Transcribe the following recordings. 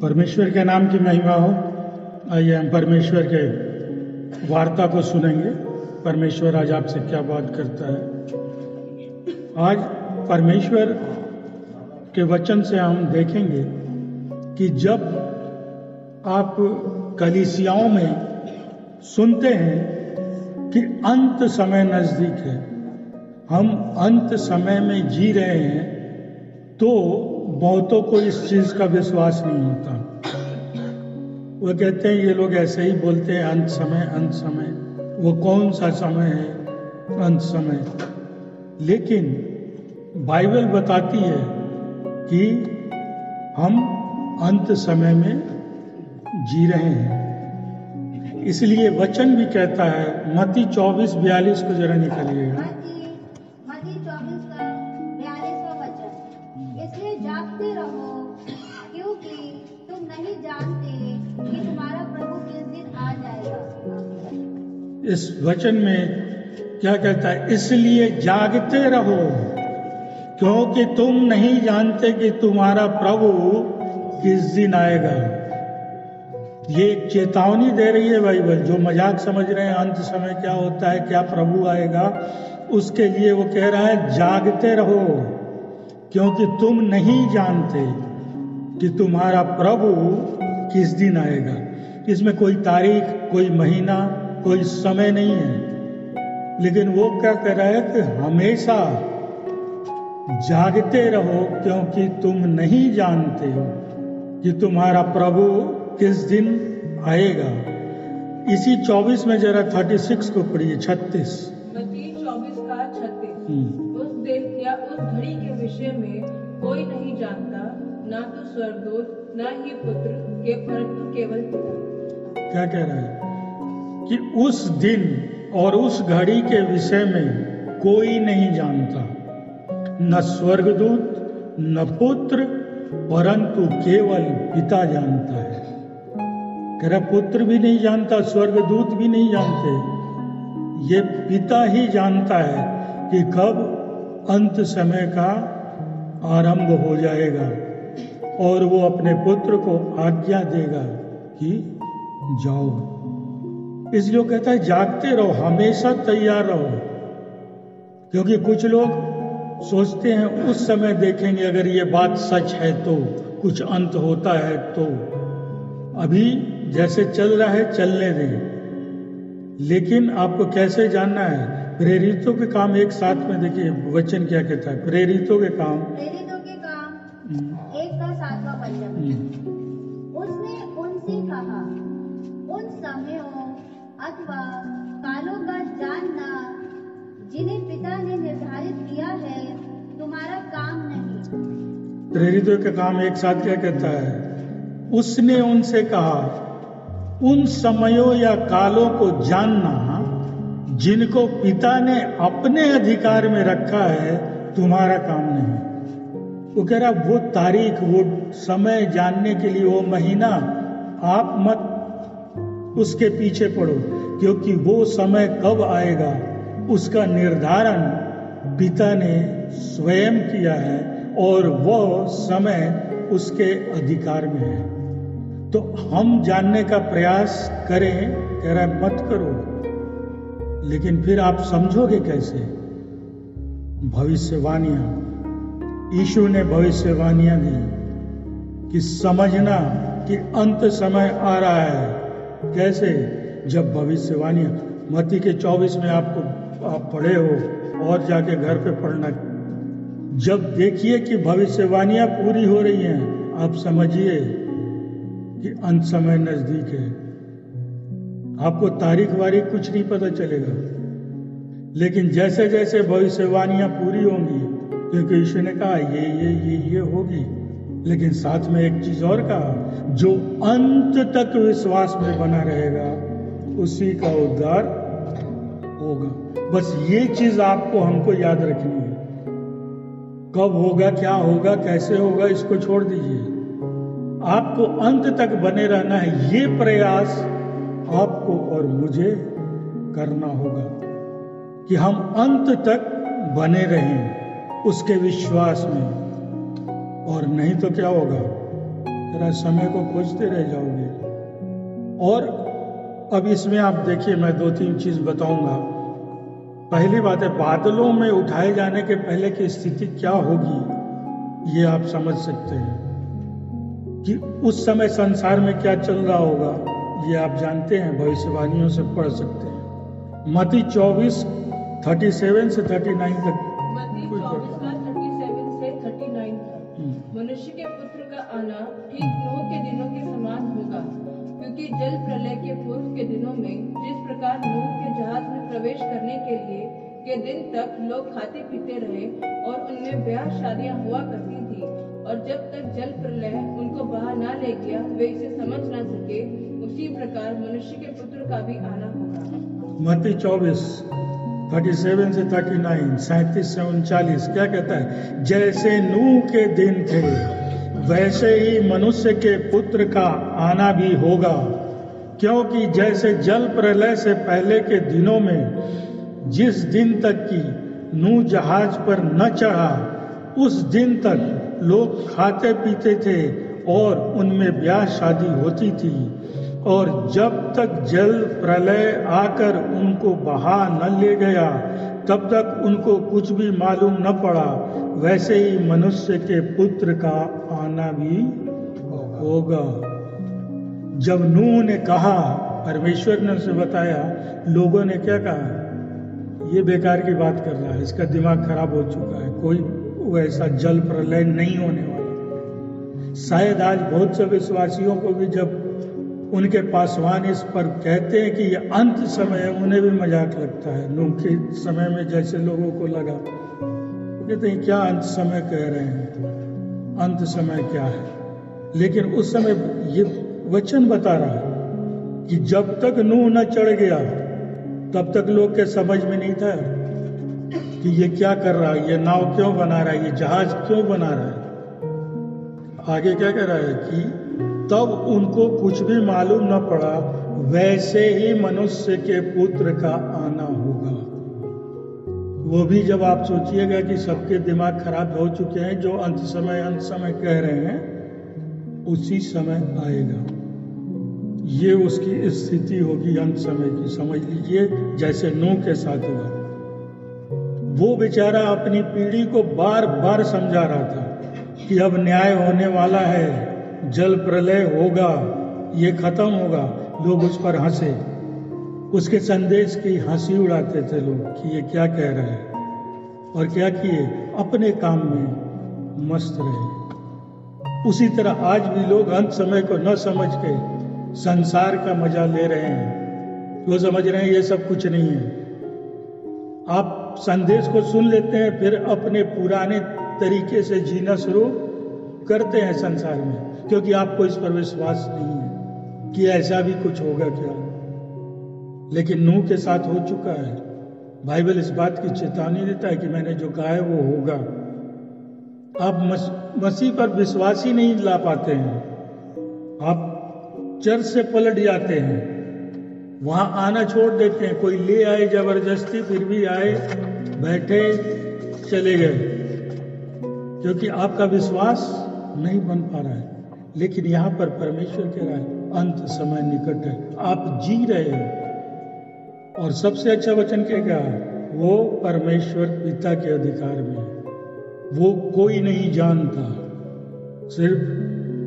परमेश्वर के नाम की महिमा हो। आइए हम परमेश्वर के वार्ता को सुनेंगे। परमेश्वर आज आपसे क्या बात करता है। आज परमेश्वर के वचन से हम देखेंगे कि जब आप कलीसियाओं में सुनते हैं कि अंत समय नजदीक है, हम अंत समय में जी रहे हैं, तो बहुतों को इस चीज का विश्वास नहीं होता। वो कहते हैं, ये लोग ऐसे ही बोलते हैं, अंत समय अंत समय। वो कौन सा समय है अंत समय? लेकिन बाइबल बताती है कि हम अंत समय में जी रहे हैं। इसलिए वचन भी कहता है, मत्ती 24:42 को जरा निकालिएगा। मत्ती 24:42 वचन, इसलिए जागते रहो, क्योंकि तुम नहीं जानते कि तुम्हारा प्रभु किस दिन आ जाएगा। इस वचन में क्या कहता है? इसलिए जागते रहो, क्योंकि तुम नहीं जानते कि तुम्हारा प्रभु किस दिन आएगा। ये एक चेतावनी दे रही है बाइबल। जो मजाक समझ रहे हैं अंत समय क्या होता है, क्या प्रभु आएगा, उसके लिए वो कह रहा है जागते रहो, क्योंकि तुम नहीं जानते कि तुम्हारा प्रभु किस दिन आएगा। इसमें कोई तारीख, कोई महीना, कोई समय नहीं है, लेकिन वो क्या कह रहा है कि हमेशा जागते रहो, क्योंकि तुम नहीं जानते हो कि तुम्हारा प्रभु किस दिन आएगा। इसी 24 में जरा 36 को पढ़िए। 36 मत्ती 24:36। उस दिन या उस घड़ी के विषय में कोई नहीं जानता, ना तो स्वर्गदूत, ना ही पुत्र के, परंतु केवल पिता। क्या कह रहा है कि उस दिन और उस घड़ी के विषय में कोई नहीं जानता, न स्वर्गदूत न पुत्र, परंतु केवल पिता जानता है। कह रहा पुत्र भी नहीं जानता, स्वर्गदूत भी नहीं जानते, ये पिता ही जानता है कि कब अंत समय का आरंभ हो जाएगा, और वो अपने पुत्र को आज्ञा देगा कि जाओ। इसलिए वो कहता है जागते रहो, हमेशा तैयार रहो, क्योंकि कुछ लोग सोचते हैं उस समय देखेंगे, अगर ये बात सच है तो कुछ अंत होता है, तो अभी जैसे चल रहा है चलने दें। लेकिन आपको कैसे जानना है? प्रेरितों के काम एक साथ में देखिए वचन क्या कहता है। प्रेरितों के काम 1:7 वचन, उसने उनसे कहा, उन समयों अथवा कालों का जानना जिन्हें पिता ने निर्धारित किया है तुम्हारा काम नहीं। प्रेरितों के काम एक साथ क्या कहता है? उसने उनसे कहा, उन समयों या कालों को जानना जिनको पिता ने अपने अधिकार में रखा है तुम्हारा काम नहीं। वो कह रहा वो तारीख, वो समय जानने के लिए, वो महीना आप मत उसके पीछे पड़ो, क्योंकि वो समय कब आएगा उसका निर्धारण पिता ने स्वयं किया है, और वह समय उसके अधिकार में है। तो हम जानने का प्रयास करें, कह रहा है मत करो। लेकिन फिर आप समझोगे कैसे? भविष्यवाणियां, यीशु ने भविष्यवाणियां दी कि समझना कि अंत समय आ रहा है। कैसे? जब भविष्यवाणियां, मत्ती के 24 में आप पढ़े हो, और जाके घर पे पढ़ना। जब देखिए कि भविष्यवाणियां पूरी हो रही हैं, आप समझिए कि अंत समय नजदीक है। आपको तारीख वारीख कुछ नहीं पता चलेगा, लेकिन जैसे जैसे भविष्यवाणियां पूरी होंगी, क्योंकि यीशु ने कहा ये होगी, लेकिन साथ में एक चीज और कहा, जो अंत तक विश्वास में बना रहेगा उसी का उद्धार होगा। बस ये चीज आपको हमको याद रखनी है। कब होगा, क्या होगा, कैसे होगा, इसको छोड़ दीजिए। आपको अंत तक बने रहना है। ये प्रयास आपको और मुझे करना होगा कि हम अंत तक बने रहें उसके विश्वास में, और नहीं तो क्या होगा, जरा समय को खोजते रह जाओगे। और अब इसमें आप देखिए, मैं 2-3 चीज बताऊंगा। पहली बात है, बादलों में उठाए जाने के पहले की स्थिति क्या होगी, ये आप समझ सकते हैं कि उस समय संसार में क्या चल रहा होगा, ये आप जानते हैं, भविष्यवाणियों से पढ़ सकते हैं। मत्ती 24:37 से 39 तक। मत्ती 24:37 से 39 तक। मनुष्य के पुत्र का आना ठीक नूह के दिनों के समान होगा, क्योंकि जल प्रलय के पूर्व के दिनों में जिस प्रकार नूह के जहाज में प्रवेश करने के दिन तक लोग खाते पीते रहे और उनमें ब्याह शादियां हुआ करती थी, और जब तक जल प्रलय उनको बहा ना ले गया वे इसे समझ ना सके, उसी प्रकार मनुष्य के पुत्र का भी आना होगा। मत्ती 24:37 से 39, 37 से 39 क्या कहता है? जैसे नूह के दिन थे वैसे ही मनुष्य के पुत्र का आना भी होगा, क्योंकि जैसे जल प्रलय से पहले के दिनों में जिस दिन तक की नूह जहाज पर न चढ़ा उस दिन तक लोग खाते पीते थे और उनमें ब्याह शादी होती थी, और जब तक जल प्रलय आकर उनको बहा न ले गया तब तक उनको कुछ भी मालूम न पड़ा, वैसे ही मनुष्य के पुत्र का आना भी होगा। जब नूह ने कहा, परमेश्वर ने उसे बताया, लोगों ने क्या कहा? ये बेकार की बात कर रहा है, इसका दिमाग खराब हो चुका है, कोई वैसा जल प्रलय नहीं होने वाला। शायद आज बहुत से विश्वासियों को भी जब उनके पासवान इस पर कहते हैं कि ये अंत समय है, उन्हें भी मजाक लगता है। नूह के समय में जैसे लोगों को लगा, कहते हैं क्या अंत समय कह रहे हैं, अंत समय क्या है? लेकिन उस समय ये वचन बता रहा है कि जब तक नूह न चढ़ गया तब तक लोग के समझ में नहीं था कि ये क्या कर रहा है, ये नाव क्यों बना रहा है, ये जहाज क्यों बना रहा है। आगे क्या कह रहा है कि तब उनको कुछ भी मालूम न पड़ा, वैसे ही मनुष्य के पुत्र का आना होगा। वो भी जब आप सोचिएगा कि सबके दिमाग खराब हो चुके हैं, जो अंत समय कह रहे हैं, उसी समय आएगा। ये उसकी स्थिति होगी अंत समय की, समझ लीजिए, जैसे नूह के साथ हुआ। वो बेचारा अपनी पीढ़ी को बार बार समझा रहा था कि अब न्याय होने वाला है, जल प्रलय होगा, ये खत्म होगा। लोग उस पर हंसे, उसके संदेश की हंसी उड़ाते थे लोग कि ये क्या कह रहे हैं, और क्या किए, अपने काम में मस्त रहे। उसी तरह आज भी लोग अंत समय को न समझ के संसार का मजा ले रहे हैं। वो समझ रहे हैं ये सब कुछ नहीं है। आप संदेश को सुन लेते हैं, फिर अपने पुराने तरीके से जीना शुरू करते हैं संसार में, क्योंकि आपको इस पर विश्वास नहीं है कि ऐसा भी कुछ होगा क्या। लेकिन नूह के साथ हो चुका है। बाइबल इस बात की चेतावनी देता है कि मैंने जो कहा है वो होगा। आप मसीह पर विश्वास ही नहीं ला पाते हैं, आप चर्च से पलट जाते हैं, वहां आना छोड़ देते हैं। कोई ले आए जबरदस्ती, फिर भी आए, बैठे, चले गए, क्योंकि आपका विश्वास नहीं बन पा रहा है। लेकिन यहाँ पर परमेश्वर कह रहा है अंत समय निकट है, आप जी रहे हो। और सबसे अच्छा वचन क्या है? वो परमेश्वर पिता के अधिकार में है, वो कोई नहीं जानता, सिर्फ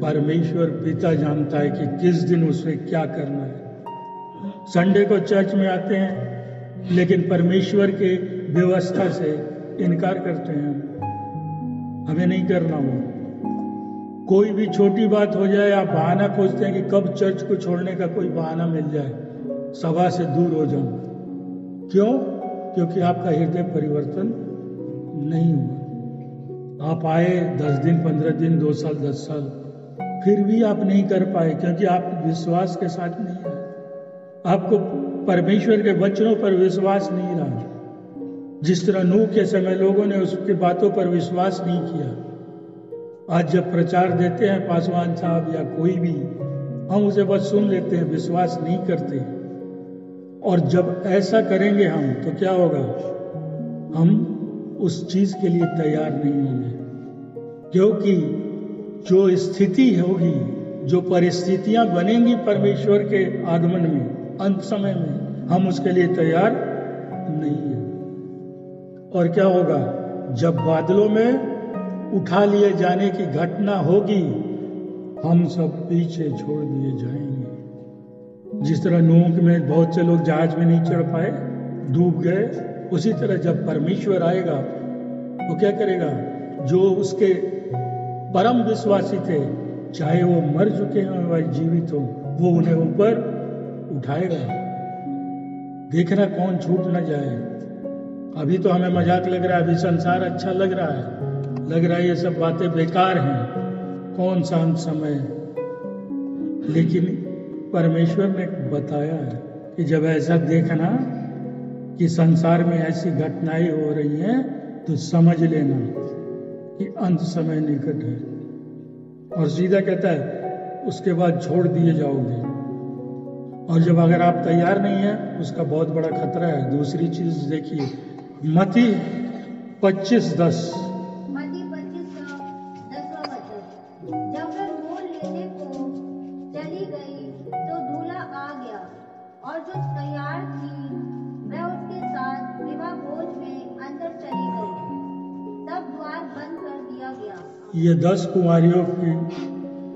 परमेश्वर पिता जानता है कि किस दिन उसे क्या करना है। संडे को चर्च में आते हैं, लेकिन परमेश्वर के व्यवस्था से इनकार करते हैं। हमें नहीं करना वो। कोई भी छोटी बात हो जाए, आप बहाना खोजते हैं कि कब चर्च को छोड़ने का कोई बहाना मिल जाए, सभा से दूर हो जाऊं। क्यों? क्योंकि आपका हृदय परिवर्तन नहीं हुआ। आप आए 10 दिन, 15 दिन, 2 साल, 10 साल, फिर भी आप नहीं कर पाए, क्योंकि आप विश्वास के साथ नहीं आए। आपको परमेश्वर के वचनों पर विश्वास नहीं रहा। जिस तरह नूह के समय लोगों ने उसकी बातों पर विश्वास नहीं किया, आज जब प्रचार देते हैं पासवान साहब या कोई भी, हम उसे बस सुन लेते हैं, विश्वास नहीं करते। और जब ऐसा करेंगे हम तो क्या होगा, हम उस चीज के लिए तैयार नहीं होंगे, क्योंकि जो स्थिति होगी, जो परिस्थितियां बनेंगी परमेश्वर के आगमन में, अंत समय में, हम उसके लिए तैयार नहीं है। और क्या होगा, जब बादलों में उठा लिए जाने की घटना होगी, हम सब पीछे छोड़ दिए जाएंगे। जिस तरह नूह में बहुत से लोग जहाज में नहीं चढ़ पाए, डूब गए, उसी तरह जब परमेश्वर आएगा वो क्या करेगा, जो उसके परम विश्वासी थे, चाहे वो मर चुके हों या जीवित हो, वो उन्हें ऊपर उठाएगा। देखना कौन छूट न जाए। अभी तो हमें मजाक लग रहा है, अभी संसार अच्छा लग रहा है ये सब बातें बेकार हैं, कौन सा अंत समय है। लेकिन परमेश्वर ने बताया है कि जब ऐसा देखना कि संसार में ऐसी घटनाएं हो रही हैं, तो समझ लेना कि अंत समय निकट है। और सीधा कहता है उसके बाद छोड़ दिए जाओगे। और जब अगर आप तैयार नहीं है, उसका बहुत बड़ा खतरा है। दूसरी चीज देखिए, मत्ती 25:10। मत्ती 25:10 वचन, जब वह मोल लेने को चली गई तो दूल्हा आ गया, और जो तैयार थी वह उसके साथ विवाह भोज में अंदर चली गई। तब द्वार बंद कर दिया गया। ये 10 कुमारियों की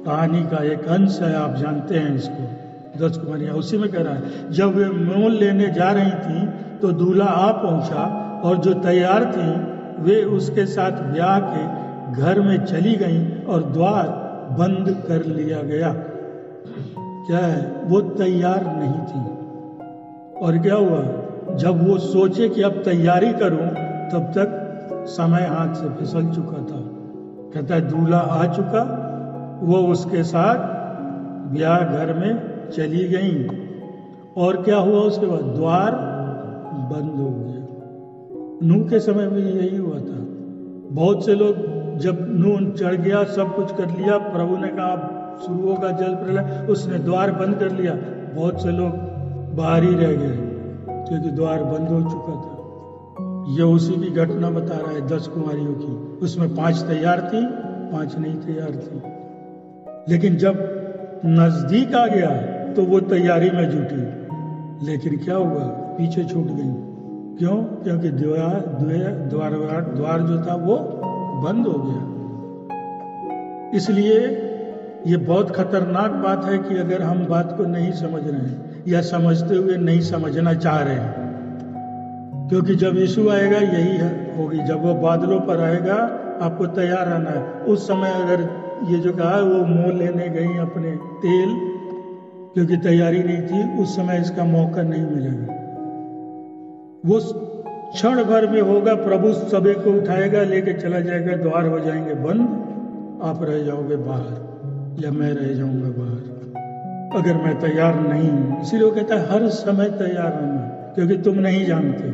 कहानी का एक अंश है, आप जानते हैं इसको। 10 कुमारियां, उसी में कह रहा है, जब वे मोल लेने जा रही थी तो दूल्हा आ पहुंचा, और जो तैयार थी वे उसके साथ ब्याह के घर में चली गईं और द्वार बंद कर लिया गया। क्या है, वो तैयार नहीं थी। और क्या हुआ, जब वो सोचे कि अब तैयारी करूं, तब तक समय हाथ से फिसल चुका था। कहता है दूल्हा आ चुका, वो उसके साथ ब्याह घर में चली गईं। और क्या हुआ उसके बाद, द्वार बंद हो गया। नूह के समय में यही हुआ था। बहुत से लोग, जब नूह चढ़ गया, सब कुछ कर लिया, प्रभु ने कहा शुरू होगा जल प्रलय, उसने द्वार बंद कर लिया। बहुत से लोग बाहर ही रह गए क्योंकि द्वार बंद हो चुका था। ये उसी की घटना बता रहा है 10 कुमारियों की। उसमें 5 तैयार थी, 5 नहीं तैयार थी। लेकिन जब नजदीक आ गया तो वो तैयारी में जुटी, लेकिन क्या हुआ, पीछे छूट गई। क्यों? क्योंकि द्वार जो था वो बंद हो गया। इसलिए ये बहुत खतरनाक बात है कि अगर हम बात को नहीं समझ रहे हैं या समझते हुए नहीं समझना चाह रहे हैं, क्योंकि जब यीशु आएगा यही होगी। जब वो बादलों पर आएगा, आपको तैयार रहना है। उस समय अगर ये जो कहा है, वो मोल लेने गई अपने तेल, क्योंकि तैयारी नहीं थी, उस समय इसका मौका नहीं मिलेगा। वो क्षण भर में होगा, प्रभु सभी को उठाएगा, लेके चला जाएगा, द्वार हो जाएंगे बंद, आप रह जाओगे बाहर या मैं रह जाऊंगा बाहर, अगर मैं तैयार नहीं हूं। इसीलिए वो कहता है हर समय तैयार रहना, क्योंकि तुम नहीं जानते हो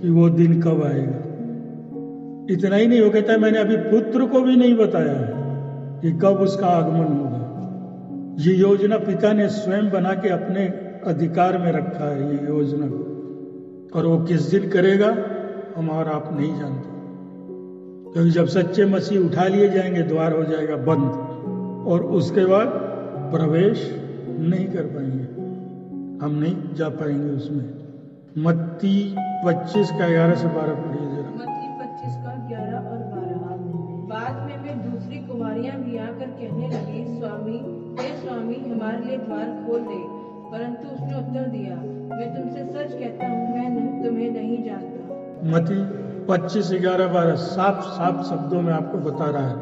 कि वो दिन कब आएगा। इतना ही नहीं, वो कहता है मैंने अभी पुत्र को भी नहीं बताया है कि कब उसका आगमन होगा। ये योजना पिता ने स्वयं बना के अपने अधिकार में रखा है, ये योजना, और वो किस दिन करेगा हम और आप नहीं जानते। क्योंकि जब सच्चे मसीह उठा लिए जाएंगे, द्वार हो जाएगा बंद, और उसके बाद प्रवेश नहीं कर पाएंगे, हम नहीं जा पाएंगे उसमें। मत्ती 25:11-12 पढ़िए जरा। मत्ती 25:11 और 12। बाद में वे दूसरी कुमारियां भी आकर कहने लगी, स्वामी, हे स्वामी, हमारे लिए द्वार खोल दे। परंतु उसने उत्तर दिया, मैं तुमसे सच कहता हूँ, मैं तुम्हें नहीं जानता। मत्ती 25:11-12 साफ साफ शब्दों में आपको बता रहा है।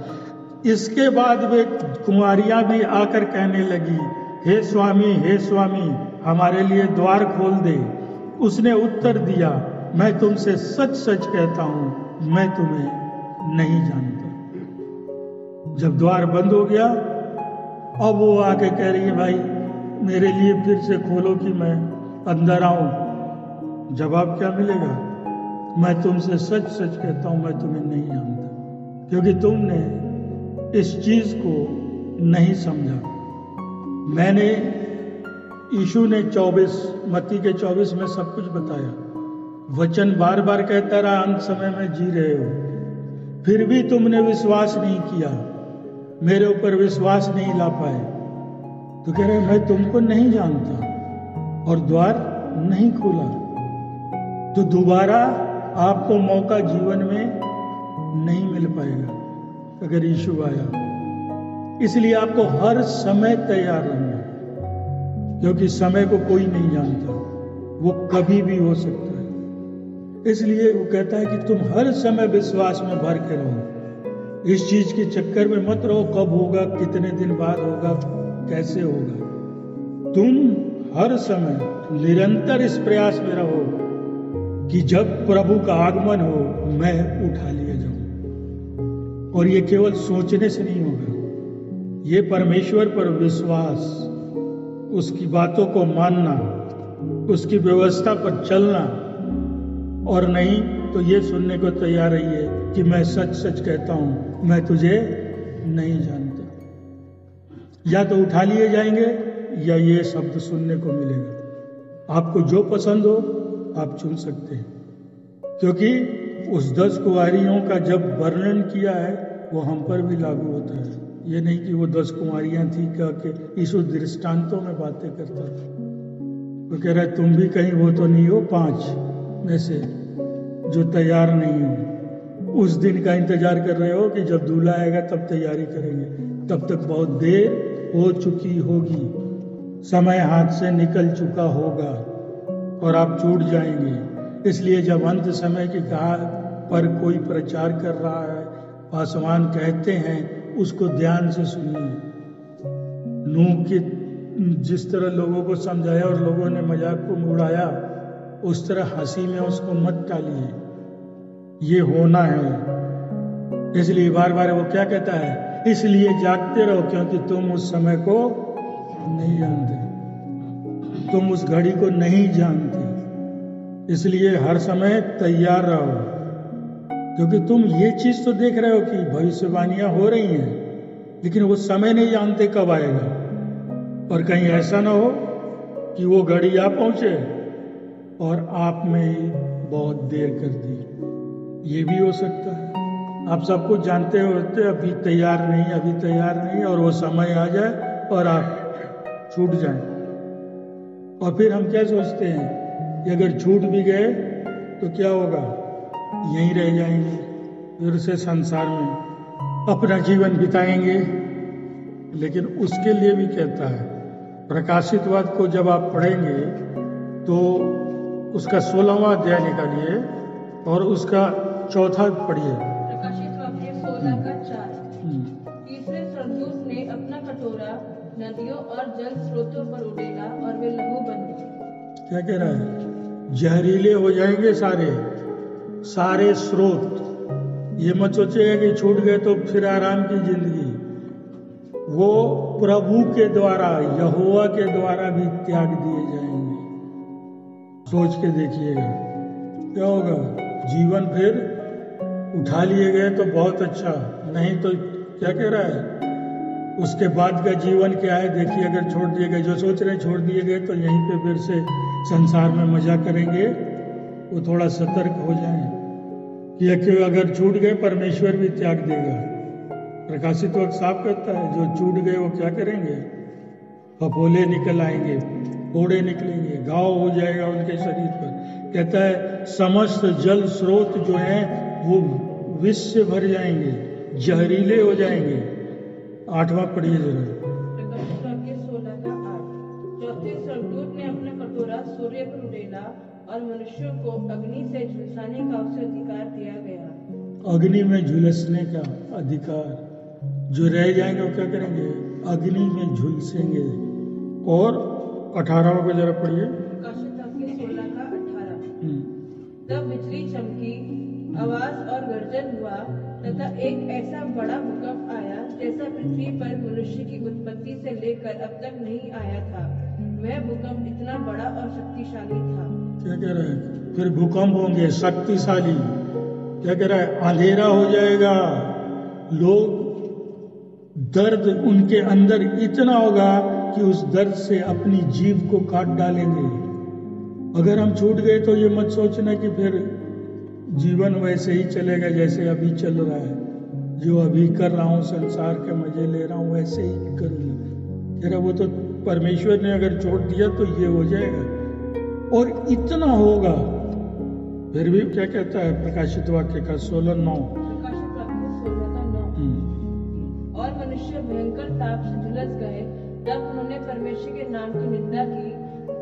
इसके बाद वे कुमारियां भी आकर कहने लगी, हे स्वामी, हमारे लिए द्वार खोल दे। उसने उत्तर दिया, मैं तुमसे सच सच कहता हूं, मैं तुम्हें नहीं जानता। जब द्वार बंद हो गया, अब वो आके कह रही है, भाई मेरे लिए फिर से खोलो कि मैं अंदर आऊं। जवाब क्या मिलेगा? मैं तुमसे सच सच कहता हूं, मैं तुम्हें नहीं जानता, क्योंकि तुमने इस चीज को नहीं समझा। मैंने यीशु ने 24 मत्ती के 24 में सब कुछ बताया। वचन बार बार कहता रहा, अंत समय में जी रहे हो, फिर भी तुमने विश्वास नहीं किया, मेरे ऊपर विश्वास नहीं ला पाए। तो कह रहे मैं तुमको नहीं जानता और द्वार नहीं खोला। तो दोबारा आपको मौका जीवन में नहीं मिल पाएगा अगर यीशु आया। इसलिए आपको हर समय तैयार रहना, क्योंकि समय को कोई नहीं जानता, वो कभी भी हो सकता है। इसलिए वो कहता है कि तुम हर समय विश्वास में भर के रहो। इस चीज के चक्कर में मत रहो कब होगा, कितने दिन बाद होगा, कैसे होगा। तुम हर समय निरंतर इस प्रयास में रहो कि जब प्रभु का आगमन हो मैं उठा लिया जाऊं। और ये केवल सोचने से नहीं होगा, ये परमेश्वर पर विश्वास, उसकी बातों को मानना, उसकी व्यवस्था पर चलना, और नहीं तो ये सुनने को तैयार रहिए कि मैं सच सच कहता हूं, मैं तुझे नहीं जानता। या तो उठा लिए जाएंगे या ये शब्द सुनने को मिलेगा। आपको जो पसंद हो आप चुन सकते हैं, क्योंकि उस 10 कुंवारियों का जब वर्णन किया है वो हम पर भी लागू होता है। ये नहीं कि वो 10 कुंवारियां थी कह के यीशु दृष्टांतों में बातें करता था। वो कह रहा है तुम भी कहीं वो तो नहीं हो 5 में से जो तैयार नहीं हो। उस दिन का इंतजार कर रहे हो कि जब दूल्हा आएगा तब तैयारी करेंगे, तब तक बहुत देर हो चुकी होगी, समय हाथ से निकल चुका होगा और आप छूट जाएंगे। इसलिए जब अंत समय की कहा पर कोई प्रचार कर रहा है, आसमान कहते हैं, उसको ध्यान से सुनिए। नूह की जिस तरह लोगों को समझाया और लोगों ने मजाक को उड़ाया, उस तरह हंसी में उसको मत टालिए। ये होना है। इसलिए बार बार वो क्या कहता है, इसलिए जागते रहो क्योंकि तुम उस समय को नहीं जानते, तुम उस घड़ी को नहीं जानते। इसलिए हर समय तैयार रहो, क्योंकि तुम ये चीज तो देख रहे हो कि भविष्यवाणियां हो रही हैं, लेकिन वो समय नहीं जानते कब आएगा। और कहीं ऐसा ना हो कि वो घड़ी आ पहुंचे और आप में ही बहुत देर कर दी। ये भी हो सकता है। आप सब कुछ जानते होते अभी तैयार नहीं, अभी तैयार नहीं, और वो समय आ जाए और आप छूट जाएं। और फिर हम क्या सोचते हैं कि अगर छूट भी गए तो क्या होगा, यहीं रह जाएंगे, फिर से संसार में अपना जीवन बिताएंगे। लेकिन उसके लिए भी कहता है, प्रकाशितवाद को जब आप पढ़ेंगे तो उसका 16वां अध्याय निकालिए और उसका 4था पढ़िए। प्रकाशितवाद के 16 का 4। तीसरे स्वर्गदूत ने अपना कटोरा नदियों और जल स्रोतों पर उड़ेला और वे लहू बन गए। क्या कह रहा है, जहरीले हो जाएंगे सारे स्रोत। ये मत सोचिएगा कि छूट गए तो फिर आराम की जिंदगी। वो प्रभु के द्वारा, यहोवा के द्वारा भी त्याग दिए जाएंगे। सोच के देखिएगा क्या होगा। जीवन फिर उठा लिए गए तो बहुत अच्छा, नहीं तो क्या कह रहा है, उसके बाद का जीवन क्या है देखिए। अगर छोड़ दिए गए, जो सोच रहे हैं छोड़ दिए गए, तो यहीं पे फिर से संसार में मजा करेंगे। वो थोड़ा सतर्क हो जाएं कि अगर छूट गए परमेश्वर भी त्याग देगा। प्रकाशित वक्त साफ कहता है, जो छूट गए वो क्या करेंगे, फफोले निकल आएंगे, फोड़े निकलेंगे, घाव हो जाएगा उनके शरीर पर। कहता है समस्त जल स्रोत जो हैं वो विष से भर जाएंगे, जहरीले हो जाएंगे। 8वां पढ़िए जरा। प्रकाशितवाद के 16 का 8। चौथे स्वर्गदूत ने अपना कटोरा सूर्य पर उड़ेला और मनुष्यों को अग्नि से झुलसाने का उसे अधिकार दिया गया। अग्नि में झुलसने का अधिकार। जो रह जाएंगे वो क्या करेंगे, अग्नि में झुलसेंगे। और 18वां को जरा पढ़िए। प्रकाशितवाद के 16 का 18। तब बिजली चमकी, आवाज और गर्जन हुआ तथा एक ऐसा बड़ा भूकंप आया जैसा पृथ्वी पर मनुष्य की उत्पत्ति से लेकर अब तक नहीं आया था। वह भूकंप इतना बड़ा और शक्तिशाली था। क्या कह रहा है, फिर भूकंप होंगे शक्तिशाली। क्या कह रहा है, अंधेरा हो जाएगा। लोग, दर्द उनके अंदर इतना होगा कि उस दर्द से अपनी जीभ को काट डालेंगे। अगर हम छूट गए तो ये मत सोचना कि फिर जीवन वैसे ही चलेगा जैसे अभी चल रहा है, जो अभी कर रहा हूँ, संसार के मजे ले रहा हूँ, वैसे ही करूँगा। कह रहा वो तो परमेश्वर ने अगर छोड़ दिया तो ये हो जाएगा और इतना होगा। फिर भी क्या कहता है प्रकाशित वाक्य का 16:9, प्रकाशित वाक्य 16:9, और मनुष्य भयंकर ताप से झुलस गए। तब उन्होंने परमेश्वर के नाम की निंदा की,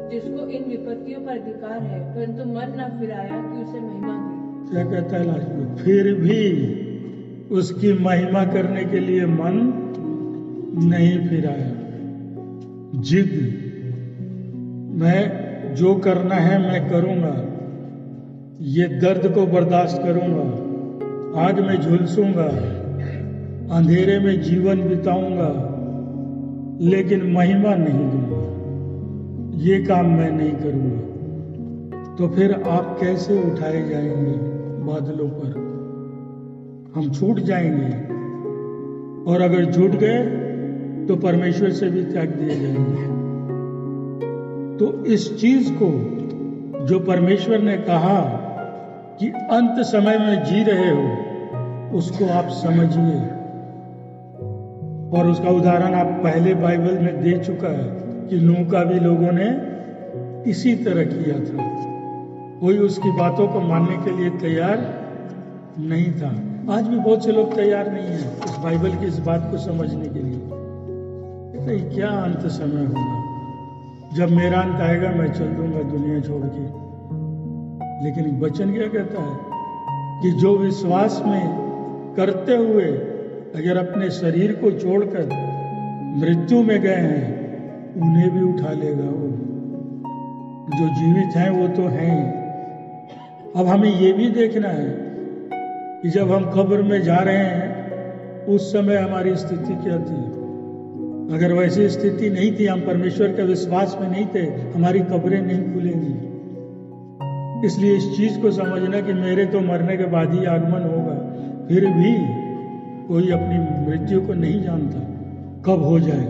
जिसको इन विपत्तियों पर अधिकार है, परंतु मन न फिराया कि उसे महिमा दी। क्या कहता है लास्ट में, फिर भी उसकी महिमा करने के लिए मन नहीं फिराया। जिद, मैं जो करना है मैं करूंगा, ये दर्द को बर्दाश्त करूंगा, आग में झुलसूंगा, अंधेरे में जीवन बिताऊंगा, लेकिन महिमा नहीं दूंगा, ये काम मैं नहीं करूंगा। तो फिर आप कैसे उठाए जाएंगे बादलों पर? हम छूट जाएंगे, और अगर छूट गए तो परमेश्वर से भी त्याग दिए जाएंगे। तो इस चीज को जो परमेश्वर ने कहा कि अंत समय में जी रहे हो, उसको आप समझिए। और उसका उदाहरण आप पहले बाइबल में दे चुका है कि नूह का भी लोगों ने इसी तरह किया था। कोई उसकी बातों को मानने के लिए तैयार नहीं था। आज भी बहुत से लोग तैयार नहीं हैं इस बाइबल की इस बात को समझने के लिए। कहते हैं क्या अंत समय होगा, जब मेरा अंत आएगा मैं चल दूंगा दुनिया छोड़ के। लेकिन वचन क्या कहता है कि जो विश्वास में करते हुए अगर अपने शरीर को छोड़कर मृत्यु में गए हैं, उन्हें भी उठा लेगा वो। जो जीवित हैं वो तो हैं ही। अब हमें ये भी देखना है कि जब हम कब्र में जा रहे हैं, उस समय हमारी स्थिति क्या थी। अगर वैसी स्थिति नहीं थी, हम परमेश्वर के विश्वास में नहीं थे, हमारी कब्रें नहीं खुलेंगी। इसलिए इस चीज को समझना कि मेरे तो मरने के बाद ही आगमन होगा। फिर भी कोई अपनी मृत्यु को नहीं जानता कब हो जाए,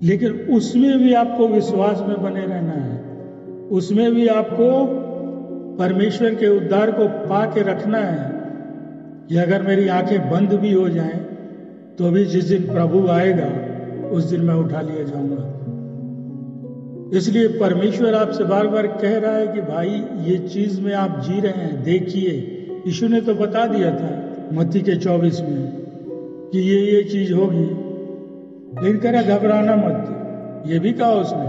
लेकिन उसमें भी आपको विश्वास में बने रहना है। उसमें भी आपको परमेश्वर के उद्धार को पा के रखना है कि अगर मेरी आंखें बंद भी हो जाएं, तो भी जिस दिन प्रभु आएगा उस दिन मैं उठा लिया जाऊंगा। इसलिए परमेश्वर आपसे बार बार कह रहा है कि भाई ये चीज में आप जी रहे हैं, देखिए। यीशु ने तो बता दिया था मत्ती के 24 में कि ये चीज होगी, लेकिन कह रहा घबराना मत। ये भी कहा उसने,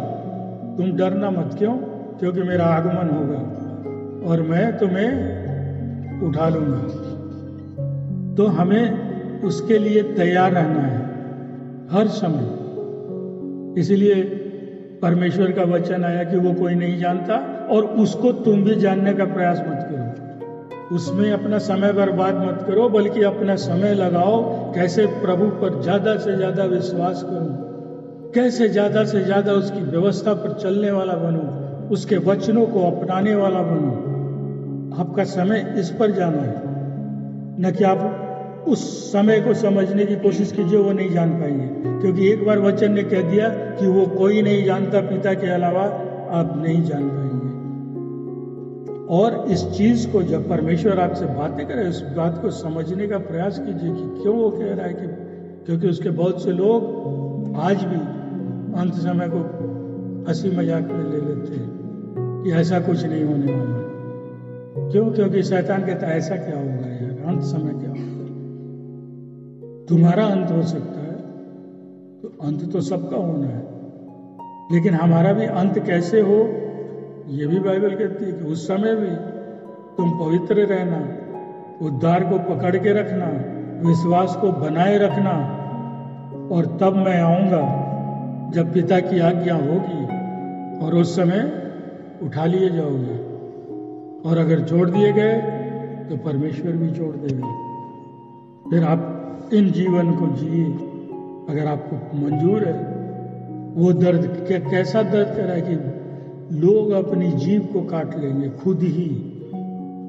तुम डरना मत। क्यों? क्योंकि मेरा आगमन होगा और मैं तुम्हें उठा लूंगा। तो हमें उसके लिए तैयार रहना है हर समय। इसलिए परमेश्वर का वचन आया कि वो कोई नहीं जानता, और उसको तुम भी जानने का प्रयास मत करो। उसमें अपना समय बर्बाद मत करो, बल्कि अपना समय लगाओ कैसे प्रभु पर ज्यादा से ज्यादा विश्वास करूं, कैसे ज्यादा से ज्यादा उसकी व्यवस्था पर चलने वाला बनूं, उसके वचनों को अपनाने वाला बनूं। आपका समय इस पर जाना है, न कि आप उस समय को समझने की कोशिश कीजिए, वो नहीं जान पाएंगे। क्योंकि एक बार वचन ने कह दिया कि वो कोई नहीं जानता पिता के अलावा, आप नहीं जान पाएंगे। और इस चीज को जब परमेश्वर आपसे बातें करे, उस बात को समझने का प्रयास कीजिए कि क्यों वो कह रहा है। कि क्योंकि उसके बहुत से लोग आज भी अंत समय को हंसी मजाक में ले लेते हैं कि ऐसा कुछ नहीं होने वाला। क्यों? क्योंकि शैतान कहता है ऐसा क्या होगा यार, अंत समय क्या होगा। तुम्हारा अंत हो सकता है, तो अंत तो सबका होना है, लेकिन हमारा भी अंत कैसे हो, ये भी बाइबल कहती है कि उस समय भी तुम पवित्र रहना, उद्धार को पकड़ के रखना, विश्वास को बनाए रखना, और तब मैं आऊंगा जब पिता की आज्ञा होगी, और उस समय उठा लिए जाओगे। और अगर छोड़ दिए गए तो परमेश्वर भी छोड़ देगा। फिर आप इन जीवन को जिए अगर आपको मंजूर है। वो दर्द कैसा दर्द कर रहा है कि लोग अपनी जीभ को काट लेंगे खुद ही,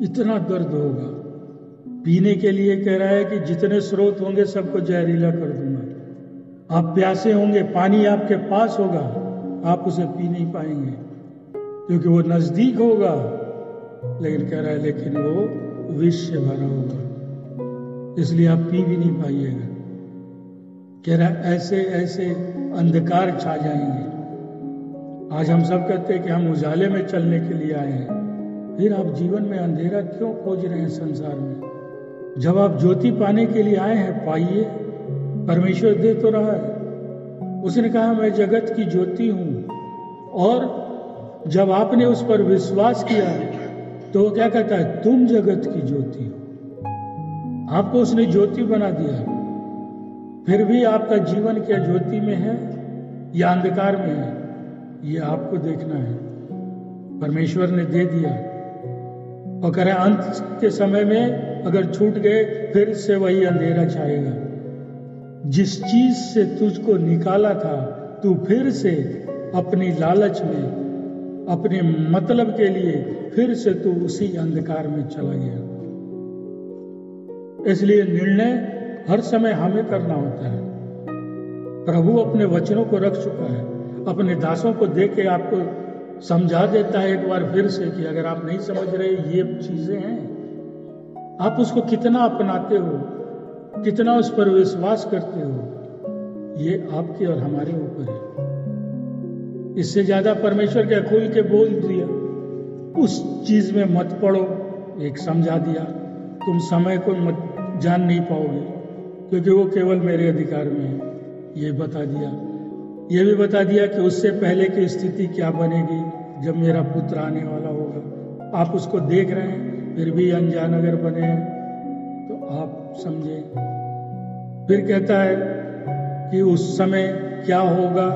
इतना दर्द होगा। पीने के लिए कह रहा है कि जितने स्रोत होंगे सबको जहरीला कर दूंगा। आप प्यासे होंगे, पानी आपके पास होगा, आप उसे पी नहीं पाएंगे क्योंकि वो नजदीक होगा, लेकिन कह रहा है लेकिन वो विष से भरा होगा, इसलिए आप पी भी नहीं पाइएगा। कह रहा है ऐसे ऐसे अंधकार छा जाएंगे। आज हम सब कहते हैं कि हम उजाले में चलने के लिए आए हैं, फिर आप जीवन में अंधेरा क्यों खोज रहे हैं संसार में? जब आप ज्योति पाने के लिए आए हैं, पाइए। परमेश्वर दे तो रहा है। उसने कहा मैं जगत की ज्योति हूं, और जब आपने उस पर विश्वास किया तो वो क्या कहता है? तुम जगत की ज्योति हो। आपको उसने ज्योति बना दिया। फिर भी आपका जीवन क्या ज्योति में है या अंधकार में है, ये आपको देखना है। परमेश्वर ने दे दिया, और कह रहे अंत के समय में अगर छूट गए फिर से वही अंधेरा छाएगा। जिस चीज से तुझको निकाला था, तू फिर से अपनी लालच में, अपने मतलब के लिए फिर से तू उसी अंधकार में चला गया। इसलिए निर्णय हर समय हमें करना होता है। प्रभु अपने वचनों को रख चुका है, अपने दासों को दे के आपको समझा देता है एक बार फिर से कि अगर आप नहीं समझ रहे ये चीजें हैं, आप उसको कितना अपनाते हो, कितना उस पर विश्वास करते हो, ये आपके और हमारे ऊपर है। इससे ज्यादा परमेश्वर के खुल के बोल दिया, उस चीज में मत पड़ो, एक समझा दिया, तुम समय को मत जान नहीं पाओगे क्योंकि वो केवल मेरे अधिकार में है, ये बता दिया। ये भी बता दिया कि उससे पहले की स्थिति क्या बनेगी जब मेरा पुत्र आने वाला होगा। आप उसको देख रहे हैं फिर भी अनजान अगर बने हैं तो आप समझे। फिर कहता है कि उस समय क्या होगा,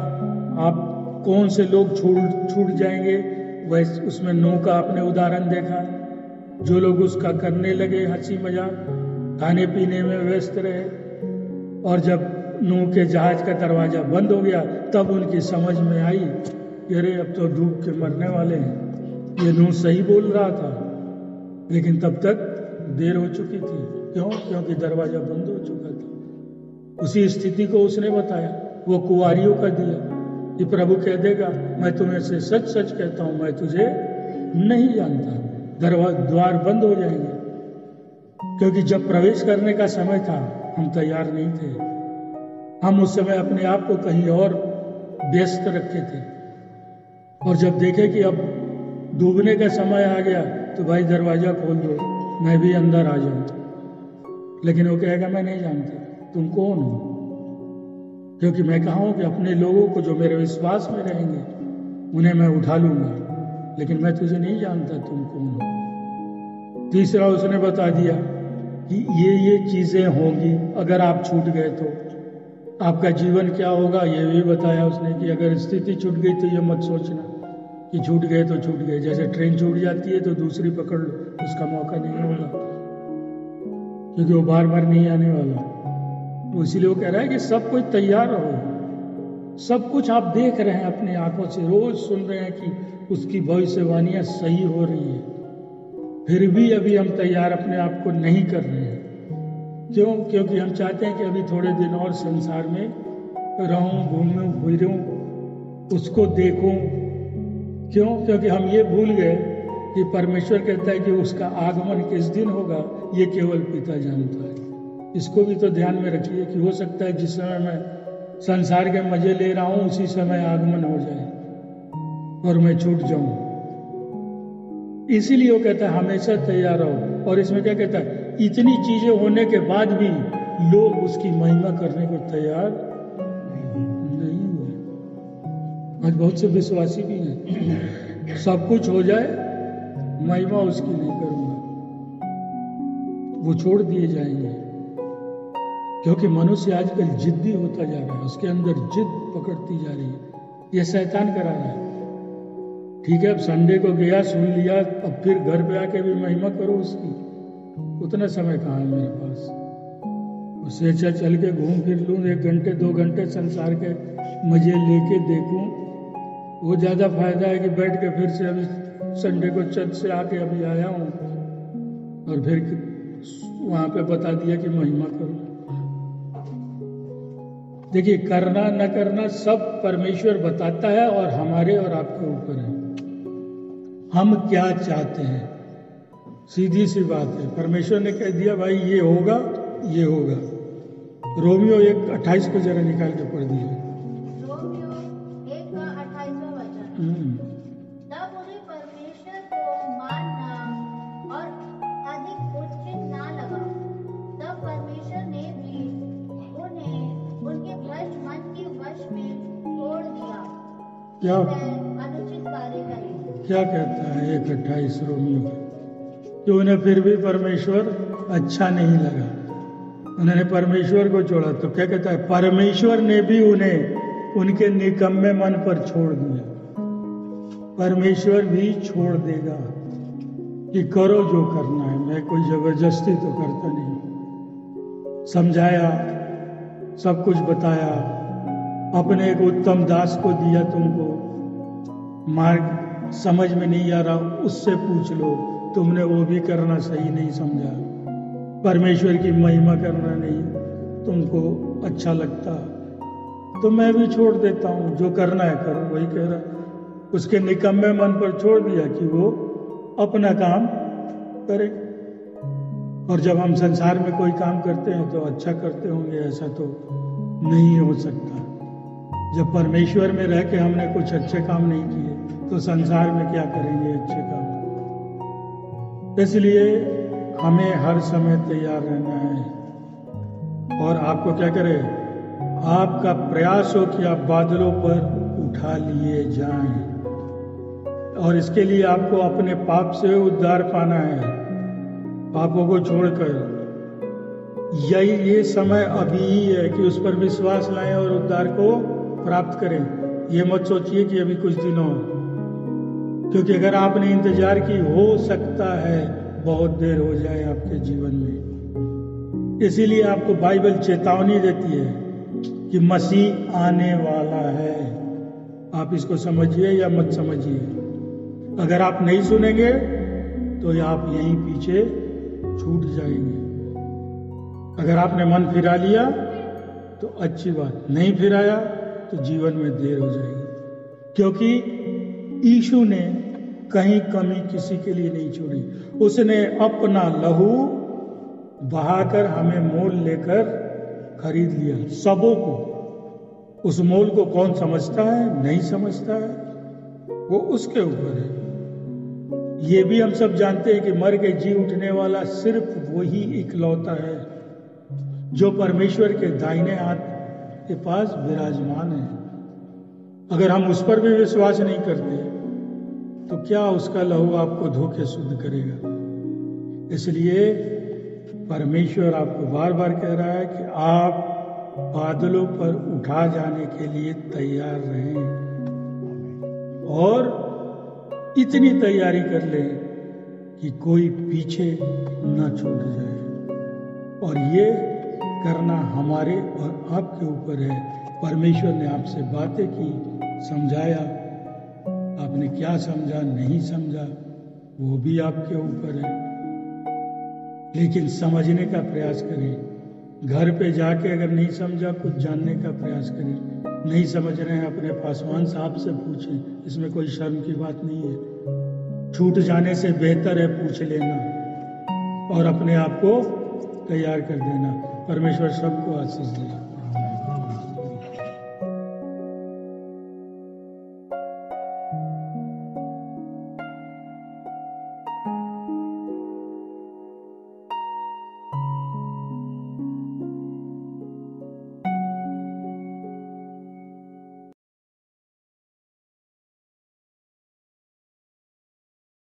आप कौन से लोग छूट जाएंगे। वैसे उसमें नूह का आपने उदाहरण देखा, जो लोग उसका करने लगे हंसी मजाक, खाने पीने में व्यस्त रहे, और जब नूह के जहाज का दरवाजा बंद हो गया तब उनकी समझ में आई कि अरे अब तो डूब के मरने वाले हैं। ये नूह सही बोल रहा था, लेकिन तब तक देर हो चुकी थी। क्यों? क्योंकि दरवाजा बंद हो चुका था। उसी स्थिति को उसने बताया, वो कुंवारियों का दिया कि प्रभु कह देगा मैं तुम्हें से सच सच कहता हूं, मैं तुझे नहीं जानता। द्वार बंद हो जाएंगे, क्योंकि जब प्रवेश करने का समय था हम तैयार नहीं थे। हम उस समय अपने आप को कहीं और व्यस्त रखे थे, और जब देखे कि अब डूबने का समय आ गया तो भाई दरवाजा खोल दो, मैं भी अंदर आ जाऊं। लेकिन वो कहेगा मैं नहीं जानता तुम कौन हो, क्योंकि मैं कहा हूं कि अपने लोगों को जो मेरे विश्वास में रहेंगे उन्हें मैं उठा लूंगा, लेकिन मैं तुझे नहीं जानता तुम कौन हो। तीसरा उसने बता दिया कि ये चीजें होंगी अगर आप छूट गए तो आपका जीवन क्या होगा। ये भी बताया उसने कि अगर स्थिति छूट गई तो ये मत सोचना कि छूट गए तो छूट गए। जैसे ट्रेन छूट जाती है तो दूसरी पकड़ लो, उसका मौका नहीं होगा क्योंकि वो बार बार नहीं आने वाला। तो इसीलिए वो कह रहा है कि सब कुछ तैयार रहो। सब कुछ आप देख रहे हैं अपनी आंखों से, रोज सुन रहे हैं कि उसकी भविष्यवाणियां सही हो रही है, फिर भी अभी हम तैयार अपने आप को नहीं कर रहे हैं। क्यों? क्योंकि हम चाहते हैं कि अभी थोड़े दिन और संसार में रहूं, घूमूं फिरूं, उसको देखूं। क्यों? क्योंकि हम ये भूल गए कि परमेश्वर कहता है कि उसका आगमन किस दिन होगा ये केवल पिता जानता है। इसको भी तो ध्यान में रखिए कि हो सकता है जिस समय मैं संसार के मजे ले रहा हूं उसी समय आगमन हो जाए और मैं छूट जाऊं। इसीलिए वो कहता है हमेशा तैयार रहो। और इसमें क्या कहता है, इतनी चीजें होने के बाद भी लोग उसकी महिमा करने को तैयार नहीं हुए। आज बहुत से विश्वासी भी हैं, सब कुछ हो जाए महिमा उसकी नहीं करूंगा, वो छोड़ दिए जाएंगे। क्योंकि मनुष्य आजकल जिद्दी होता जा रहा है, उसके अंदर जिद पकड़ती जा रही है। ये शैतान करा रहा है। ठीक है, अब संडे को गया, सुन लिया, अब फिर घर पे आके भी महिमा करो उसकी, उतना समय कहाँ है मेरे पास। उससे अच्छा चल के घूम फिर लूँ, 1 घंटे 2 घंटे संसार के मजे लेके देखूं, वो ज्यादा फायदा है कि बैठ के फिर से अभी संडे को चर्च से आके अभी आया हूँ और फिर वहां पे बता दिया कि महिमा करो। देखिए, करना न करना सब परमेश्वर बताता है और हमारे और आपके ऊपर है। हम क्या चाहते हैं, सीधी सी बात है। परमेश्वर ने कह दिया भाई ये होगा, ये होगा। रोमियो 1:28 को जरा निकाल के पढ़ दीजिए। रोमियो 1:28 वचन। तब उन्हें परमेश्वर को मानना और अधिक उचित ना लगा। तब परमेश्वर ने भी उन्हें उनके भ्रष्ट मन के वश में छोड़ दिया क्या अनुचित कार्य करें। क्या कहता है 1:28 रोमियो कि उन्हें फिर भी परमेश्वर अच्छा नहीं लगा, उन्होंने परमेश्वर को छोड़ा। तो क्या कहता है, परमेश्वर ने भी उन्हें उनके निकम्मे मन पर छोड़ दिया। परमेश्वर भी छोड़ देगा कि करो जो करना है, मैं कोई जबरदस्ती तो करता नहीं। समझाया, सब कुछ बताया, अपने एक उत्तम दास को दिया तुमको, मार्ग समझ में नहीं आ रहा उससे पूछ लो, तुमने वो भी करना सही नहीं समझा। परमेश्वर की महिमा करना नहीं तुमको अच्छा लगता, तो मैं भी छोड़ देता हूँ, जो करना है करो। वही कह रहा है, उसके निकम्मे मन पर छोड़ दिया कि वो अपना काम करे। और जब हम संसार में कोई काम करते हैं तो अच्छा करते होंगे, ऐसा तो नहीं हो सकता। जब परमेश्वर में रह के हमने कुछ अच्छे काम नहीं किए तो संसार में क्या करेंगे अच्छे काम। इसलिए हमें हर समय तैयार रहना है। और आपको क्या करे, आपका प्रयास हो कि आप बादलों पर उठा लिए जाएं। और इसके लिए आपको अपने पाप से उद्धार पाना है, पापों को छोड़कर। ये समय अभी ही है कि उस पर विश्वास लाएं और उद्धार को प्राप्त करें। ये मत सोचिए कि अभी कुछ दिन हो, क्योंकि अगर आपने इंतजार की, हो सकता है बहुत देर हो जाए आपके जीवन में। इसीलिए आपको बाइबल चेतावनी देती है कि मसीह आने वाला है। आप इसको समझिए या मत समझिए। अगर आप नहीं सुनेंगे तो आप यहीं पीछे छूट जाएंगे। अगर आपने मन फिरा लिया तो अच्छी बात, नहीं फिराया तो जीवन में देर हो जाएगी। क्योंकि यीशु ने कहीं कमी किसी के लिए नहीं छोड़ी। उसने अपना लहू बहाकर हमें मोल लेकर खरीद लिया, सबों को। उस मोल को कौन समझता है, नहीं समझता है, वो उसके ऊपर है। ये भी हम सब जानते हैं कि मर के जी उठने वाला सिर्फ वही इकलौता है जो परमेश्वर के दाहिने हाथ के पास विराजमान है। अगर हम उस पर भी विश्वास नहीं करते तो क्या उसका लहू आपको धोखे शुद्ध करेगा। इसलिए परमेश्वर आपको बार बार कह रहा है कि आप बादलों पर उठा जाने के लिए तैयार रहें और इतनी तैयारी कर लें कि कोई पीछे न छूट जाए। और ये करना हमारे और आपके ऊपर है। परमेश्वर ने आपसे बातें की, समझाया, आपने क्या समझा, नहीं समझा, वो भी आपके ऊपर है। लेकिन समझने का प्रयास करें। घर पे जाके अगर नहीं समझा, कुछ जानने का प्रयास करें। नहीं समझ रहे हैं, अपने पासवान साहब से पूछें, इसमें कोई शर्म की बात नहीं है। छूट जाने से बेहतर है पूछ लेना और अपने आप को तैयार कर देना। परमेश्वर सबको आशीष दे।